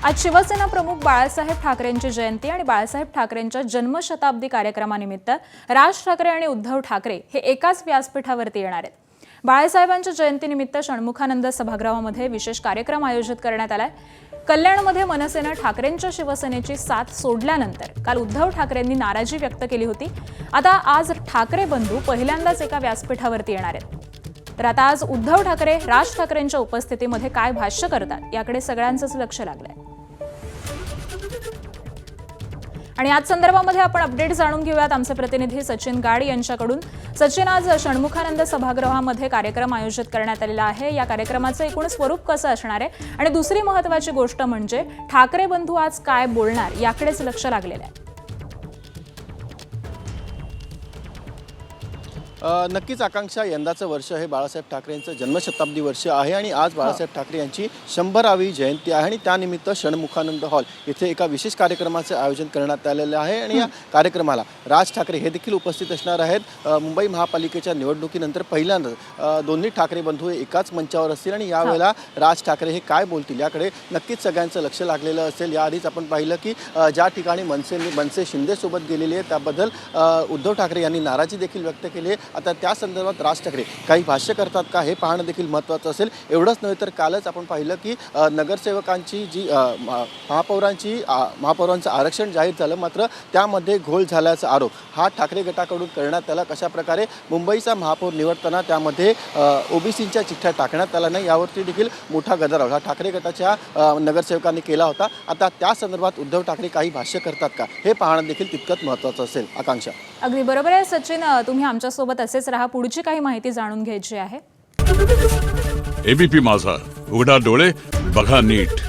आज शिवसेना प्रमुख बाळासाहेब ठाकरेंची जयंती आणि बाळासाहेब ठाकरेंच्या जन्मशताब्दी कार्यक्रमानिमित्त राज ठाकरे आणि उद्धव ठाकरे हे एकाच व्यासपीठावरती येणार आहेत। बाळासाहेबांच्या जयंतीनिमित्त षण्मुखानंद सभागृहामध्ये विशेष कार्यक्रम आयोजित करण्यात आलाय। कल्याणमध्ये मनसेनं ठाकरेंच्या शिवसेनेची साथ सोडल्यानंतर काल उद्धव ठाकरेंनी नाराजी व्यक्त केली होती। आता आज ठाकरे बंधू पहिल्यांदाच एका व्यासपीठावरती येणार आहेत। तर आता आज उद्धव ठाकरे राज ठाकरेंच्या उपस्थितीमध्ये काय भाष्य करतात याकडे सगळ्यांचंच लक्ष लागलंय। आणि आज संदर्भामध्ये आपण अपडेट जाणून घेऊयात आमचे प्रतिनिधी सचिन गाड यांच्याकडून। सचिन, आज षण्मुखानंद सभागृहामध्ये कार्यक्रम आयोजित करण्यात आलेला आहे। या कार्यक्रमाचं एकूण स्वरूप कसं असणार आहे आणि दुसरी महत्त्वाची गोष्ट म्हणजे ठाकरे बंधू आज काय बोलणार याकडेच लक्ष लागलेलं आहे। नक्कीच आकांक्षा, यंदाचं वर्ष हे बाळासाहेब ठाकरेंचं जन्मशताब्दी वर्ष आहे आणि आज बाळासाहेब ठाकरे यांची 100वी जयंती आहे आणि त्यानिमित्त षण्मुखानंद हॉल इथे एका विशेष कार्यक्रमाचे आयोजन करण्यात आलेलं आहे आणि या कार्यक्रमाला राज ठाकरे हे देखील उपस्थित असणार आहेत। मुंबई महापालिकेच्या निवडणुकीनंतर पहिल्यांदाच दोन्ही ठाकरे बंधू एकाच मंचावर असतील आणि यावेळेला राज ठाकरे हे काय बोलतील याकडे नक्कीच सगळ्यांचं लक्ष लागलेलं असेल। याआधीच आपण पाहिलं की ज्या ठिकाणी मनसे शिंदेसोबत गेलेली आहे त्याबद्दल उद्धव ठाकरे यांनी नाराजी देखील व्यक्त केली आहे। आता त्या संदर्भात राज ठाकरे काही भाष्य करतात का हे पाहणं देखील महत्त्वाचं असेल। एवढंच नव्हे तर कालच आपण पाहिलं की नगरसेवकांची जी महापौरांचं आरक्षण जाहीर झालं, मात्र त्यामध्ये घोळ झाल्याचा आरोप हा ठाकरे गटाकडून करण्यात आला। कशाप्रकारे मुंबईचा महापौर निवडताना त्यामध्ये ओबीसींच्या चिठ्ठ्या टाकण्यात आल्या नाही यावरती देखील मोठा गदारोळ हा ठाकरे गटाच्या नगरसेवकांनी केला होता। आता त्या संदर्भात उद्धव ठाकरे काही भाष्य करतात का हे पाहणं देखील तितकंच महत्त्वाचं असेल। आकांक्षा, अगदी बरोबर आहे सचिन, तुम्ही आमच्यासोबत असेच राहा, पुढची काही माहिती जाणून घ्यायची आहे। एबीपी माझा, उघडा डोळे बघा नीट।